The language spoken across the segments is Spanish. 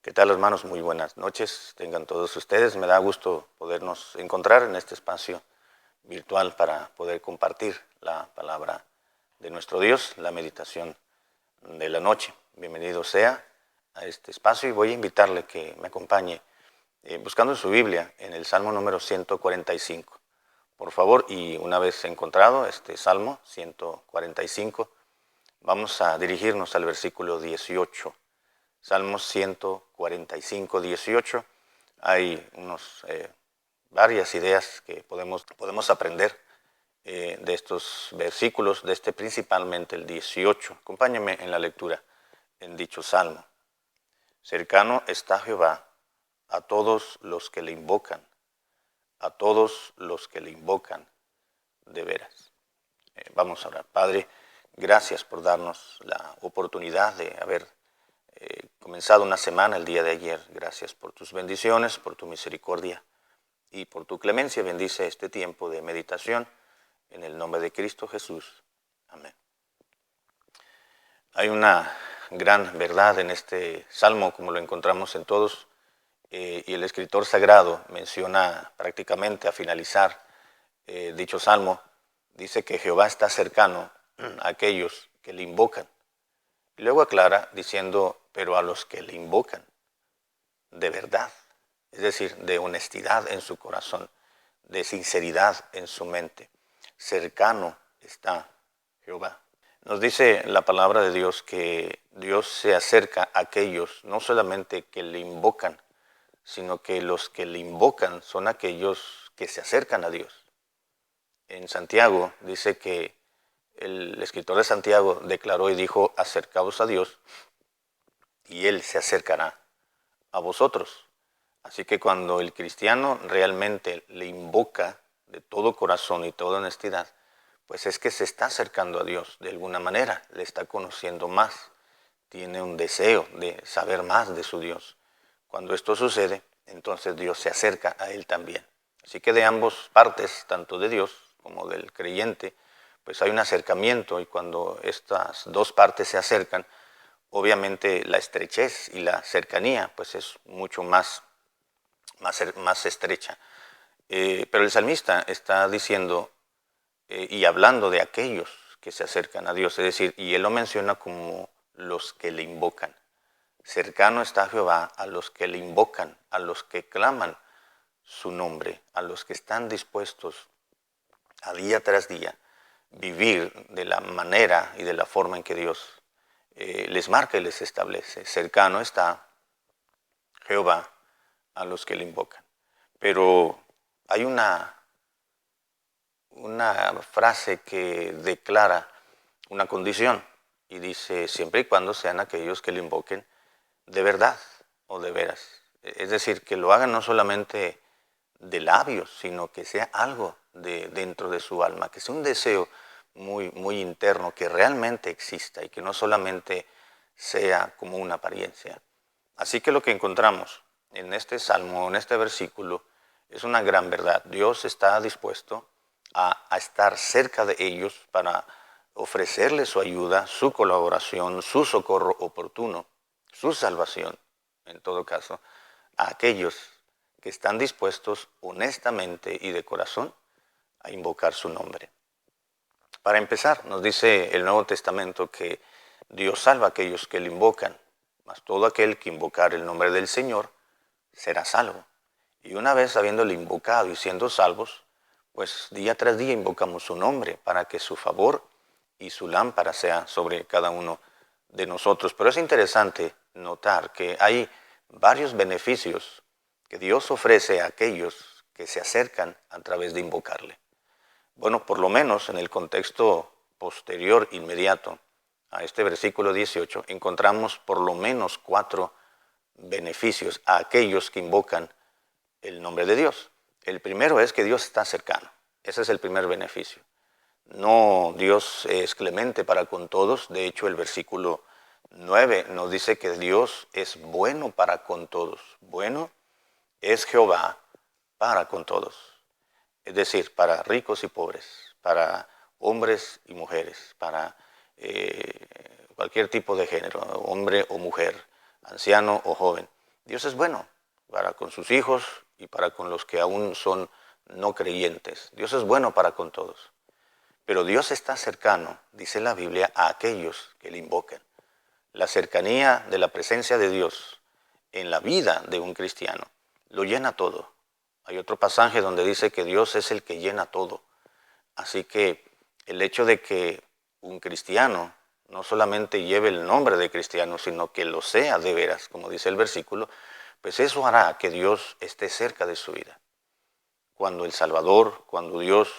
¿Qué tal, hermanos? Muy buenas noches. Tengan todos ustedes. Me da gusto podernos encontrar en este espacio virtual para poder compartir la palabra de nuestro Dios, la meditación de la noche. Bienvenido sea a este espacio y voy a invitarle que me acompañe buscando en su Biblia en el Salmo número 145. Por favor, y una vez encontrado este Salmo 145, vamos a dirigirnos al versículo 18. Salmos 145, 18. Hay varias ideas que podemos aprender de estos versículos, principalmente el 18. Acompáñame en la lectura en dicho salmo. Cercano está Jehová a todos los que le invocan, a todos los que le invocan de veras. Vamos a orar. Padre, gracias por darnos la oportunidad de haber comenzado una semana el día de ayer. Gracias por tus bendiciones, por tu misericordia y por tu clemencia. Bendice este tiempo de meditación en el nombre de Cristo Jesús. Amén. Hay una gran verdad en este salmo, como lo encontramos en todos, y el escritor sagrado menciona prácticamente a finalizar dicho salmo, dice que Jehová está cercano a aquellos que le invocan. Y luego aclara diciendo, pero a los que le invocan de verdad, es decir, de honestidad en su corazón, de sinceridad en su mente. Cercano está Jehová. Nos dice la palabra de Dios que Dios se acerca a aquellos, no solamente que le invocan, sino que los que le invocan son aquellos que se acercan a Dios. En Santiago dice que el escritor de Santiago declaró y dijo, acercaos a Dios y Él se acercará a vosotros. Así que cuando el cristiano realmente le invoca de todo corazón y toda honestidad, pues es que se está acercando a Dios de alguna manera, le está conociendo más, tiene un deseo de saber más de su Dios. Cuando esto sucede, entonces Dios se acerca a él también. Así que de ambas partes, tanto de Dios como del creyente, pues hay un acercamiento y cuando estas dos partes se acercan, obviamente la estrechez y la cercanía pues es mucho más estrecha. Pero el salmista está diciendo y hablando de aquellos que se acercan a Dios, es decir, y él lo menciona como los que le invocan. Cercano está Jehová a los que le invocan, a los que claman su nombre, a los que están dispuestos a día tras día vivir de la manera y de la forma en que Dios les marca y les establece. Cercano está Jehová a los que le invocan. Pero hay una frase que declara una condición y dice, siempre y cuando sean aquellos que le invoquen de verdad o de veras. Es decir, que lo hagan no solamente de labios, sino que sea algo de dentro de su alma, que sea un deseo muy, muy interno, que realmente exista y que no solamente sea como una apariencia. Así que lo que encontramos en este salmo, en este versículo, es una gran verdad. Dios está dispuesto a estar cerca de ellos para ofrecerles su ayuda, su colaboración, su socorro oportuno, su salvación, en todo caso, a aquellos que están dispuestos honestamente y de corazón a invocar su nombre. Para empezar, nos dice el Nuevo Testamento que Dios salva a aquellos que le invocan, mas todo aquel que invocar el nombre del Señor será salvo. Y una vez habiéndole invocado y siendo salvos, pues día tras día invocamos su nombre para que su favor y su lámpara sea sobre cada uno de nosotros. Pero es interesante notar que hay varios beneficios que Dios ofrece a aquellos que se acercan a través de invocarle. Bueno, por lo menos en el contexto posterior, inmediato a este versículo 18, encontramos por lo menos 4 beneficios a aquellos que invocan el nombre de Dios. El primero es que Dios está cercano. Ese es el primer beneficio. No, Dios es clemente para con todos. De hecho, el versículo 9 nos dice que Dios es bueno para con todos. Bueno es Jehová para con todos. Es decir, para ricos y pobres, para hombres y mujeres, para cualquier tipo de género, hombre o mujer, anciano o joven. Dios es bueno para con sus hijos y para con los que aún son no creyentes. Dios es bueno para con todos. Pero Dios está cercano, dice la Biblia, a aquellos que le invocan. La cercanía de la presencia de Dios en la vida de un cristiano lo llena todo. Hay otro pasaje donde dice que Dios es el que llena todo. Así que el hecho de que un cristiano no solamente lleve el nombre de cristiano, sino que lo sea de veras, como dice el versículo, pues eso hará que Dios esté cerca de su vida. Cuando el Salvador, cuando Dios,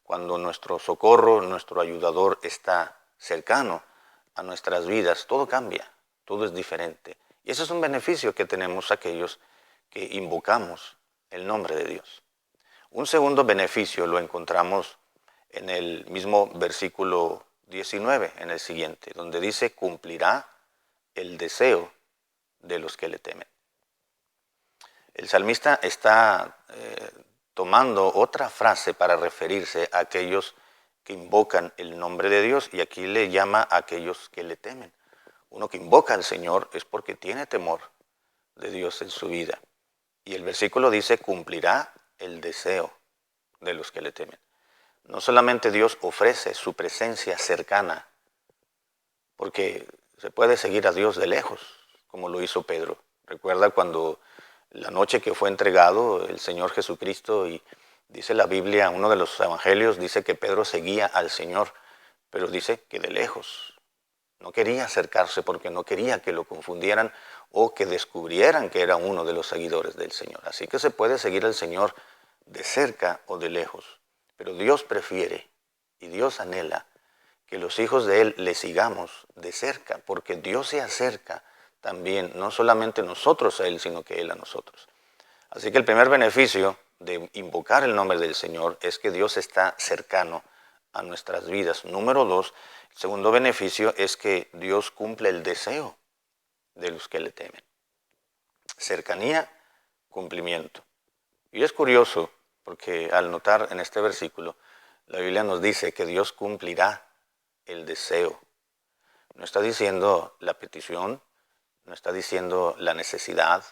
cuando nuestro socorro, nuestro ayudador está cercano a nuestras vidas, todo cambia, todo es diferente. Y ese es un beneficio que tenemos aquellos que invocamos el nombre de Dios. Un segundo beneficio lo encontramos en el mismo versículo 19, en el siguiente, donde dice, cumplirá el deseo de los que le temen. El salmista está tomando otra frase para referirse a aquellos que invocan el nombre de Dios, y aquí le llama a aquellos que le temen. Uno que invoca al Señor es porque tiene temor de Dios en su vida. Y el versículo dice, cumplirá el deseo de los que le temen. No solamente Dios ofrece su presencia cercana, porque se puede seguir a Dios de lejos, como lo hizo Pedro. Recuerda cuando la noche que fue entregado el Señor Jesucristo, y dice la Biblia, uno de los evangelios dice que Pedro seguía al Señor, pero dice que de lejos. No quería acercarse porque no quería que lo confundieran o que descubrieran que era uno de los seguidores del Señor. Así que se puede seguir al Señor de cerca o de lejos, pero Dios prefiere y Dios anhela que los hijos de Él le sigamos de cerca, porque Dios se acerca también, no solamente nosotros a Él, sino que Él a nosotros. Así que el primer beneficio de invocar el nombre del Señor es que Dios está cercano a nuestras vidas. Número dos, el segundo beneficio es que Dios cumple el deseo de los que le temen. Cercanía, cumplimiento. Y es curioso, porque al notar en este versículo, la Biblia nos dice que Dios cumplirá el deseo. No está diciendo la petición, no está diciendo la necesidad,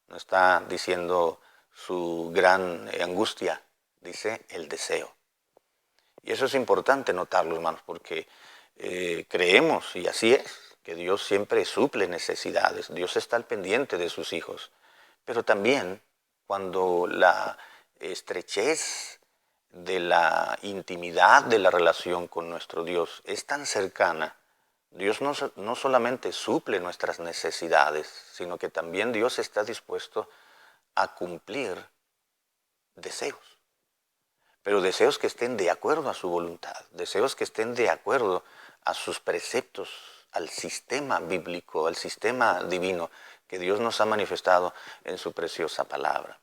no está diciendo su gran angustia, dice el deseo. Y eso es importante notarlo, hermanos, porque creemos, y así es, que Dios siempre suple necesidades, Dios está al pendiente de sus hijos, pero también cuando la estrechez de la intimidad de la relación con nuestro Dios es tan cercana, Dios no solamente suple nuestras necesidades, sino que también Dios está dispuesto a cumplir deseos, pero deseos que estén de acuerdo a su voluntad, deseos que estén de acuerdo a sus preceptos, al sistema bíblico, al sistema divino que Dios nos ha manifestado en su preciosa palabra.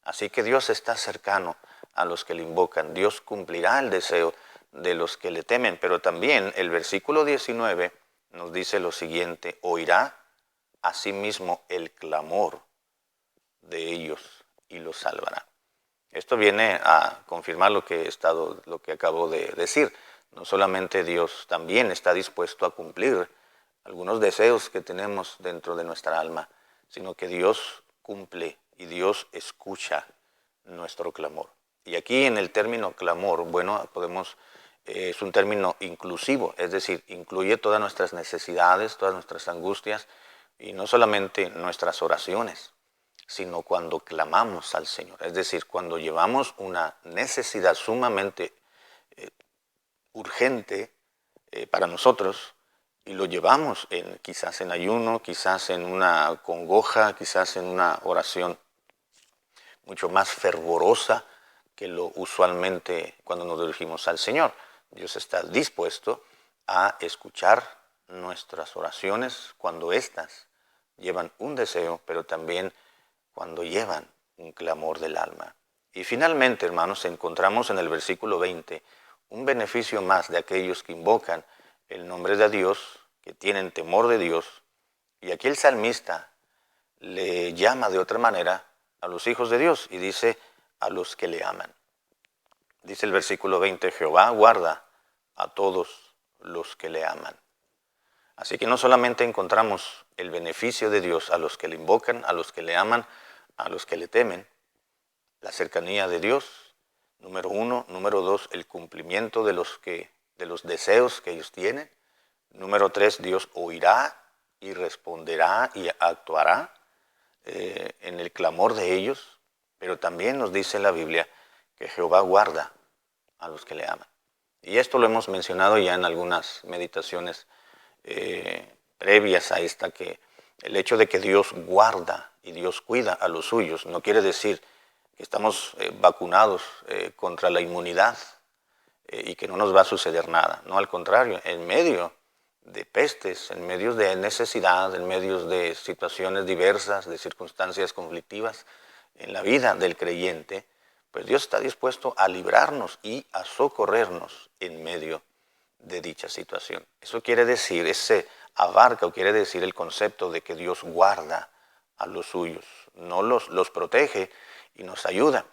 Así que Dios está cercano a los que le invocan. Dios cumplirá el deseo de los que le temen. Pero también el versículo 19 nos dice lo siguiente: oirá asimismo el clamor de ellos y los salvará. Esto viene a confirmar lo que acabo de decir. No solamente Dios también está dispuesto a cumplir algunos deseos que tenemos dentro de nuestra alma, sino que Dios cumple y Dios escucha nuestro clamor. Y aquí en el término clamor, bueno, es un término inclusivo, es decir, incluye todas nuestras necesidades, todas nuestras angustias, y no solamente nuestras oraciones, sino cuando clamamos al Señor, es decir, cuando llevamos una necesidad sumamente urgente para nosotros, y lo llevamos quizás en ayuno, quizás en una congoja, quizás en una oración mucho más fervorosa que lo usualmente cuando nos dirigimos al Señor. Dios está dispuesto a escuchar nuestras oraciones cuando éstas llevan un deseo, pero también cuando llevan un clamor del alma. Y finalmente, hermanos, encontramos en el versículo 20 un beneficio más de aquellos que invocan el nombre de Dios, que tienen temor de Dios. Y aquí el salmista le llama de otra manera a los hijos de Dios y dice a los que le aman. Dice el versículo 20, Jehová guarda a todos los que le aman, Así que no solamente encontramos el beneficio de Dios a los que le invocan, a los que le aman, a los que le temen, la cercanía de Dios, número uno. Número dos, el cumplimiento de los deseos que ellos tienen. Número tres, Dios oirá y responderá y actuará en el clamor de ellos. Pero también nos dice la Biblia que Jehová guarda a los que le aman. Y esto lo hemos mencionado ya en algunas meditaciones previas a esta, que el hecho de que Dios guarda y Dios cuida a los suyos no quiere decir que estamos vacunados contra la inmunidad y que no nos va a suceder nada. No, al contrario, en medio de pestes, en medio de necesidad, en medio de situaciones diversas, de circunstancias conflictivas en la vida del creyente, pues Dios está dispuesto a librarnos y a socorrernos en medio de dicha situación. Eso quiere decir, abarca o quiere decir el concepto de que Dios guarda a los suyos, no los protege y nos ayuda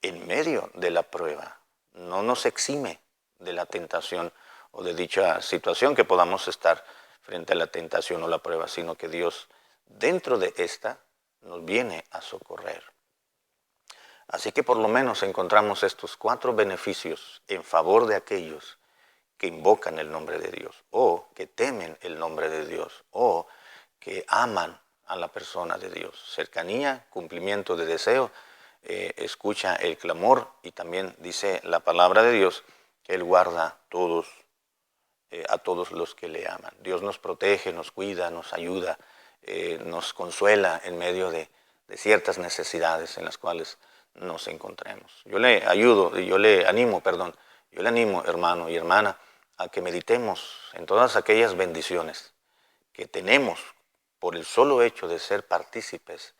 en medio de la prueba, no nos exime de la tentación o de dicha situación que podamos estar frente a la tentación o la prueba, sino que Dios dentro de esta nos viene a socorrer. Así que por lo menos encontramos estos 4 beneficios en favor de aquellos que invocan el nombre de Dios, o que temen el nombre de Dios, o que aman a la persona de Dios. Cercanía, cumplimiento de deseo, escucha el clamor, y también dice la palabra de Dios que Él guarda a todos los que le aman. Dios nos protege, nos cuida, nos ayuda, nos consuela en medio de ciertas necesidades en las cuales nos encontremos. Yo le animo, hermano y hermana, a que meditemos en todas aquellas bendiciones que tenemos por el solo hecho de ser partícipes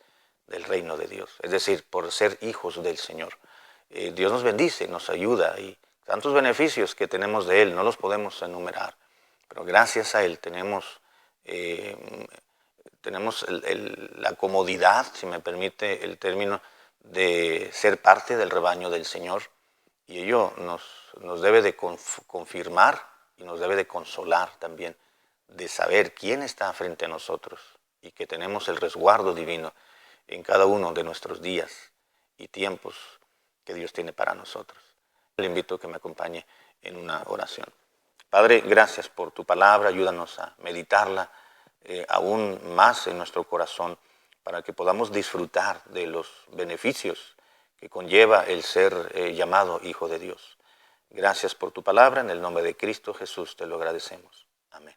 del reino de Dios, es decir, por ser hijos del Señor. Dios nos bendice, nos ayuda, y tantos beneficios que tenemos de Él no los podemos enumerar, pero gracias a Él tenemos la comodidad, si me permite el término, de ser parte del rebaño del Señor, y ello nos debe de confirmar y nos debe de consolar también, de saber quién está frente a nosotros y que tenemos el resguardo divino en cada uno de nuestros días y tiempos que Dios tiene para nosotros. Le invito a que me acompañe en una oración. Padre, gracias por tu palabra, ayúdanos a meditarla aún más en nuestro corazón para que podamos disfrutar de los beneficios que conlleva el ser llamado Hijo de Dios. Gracias por tu palabra, en el nombre de Cristo Jesús te lo agradecemos. Amén.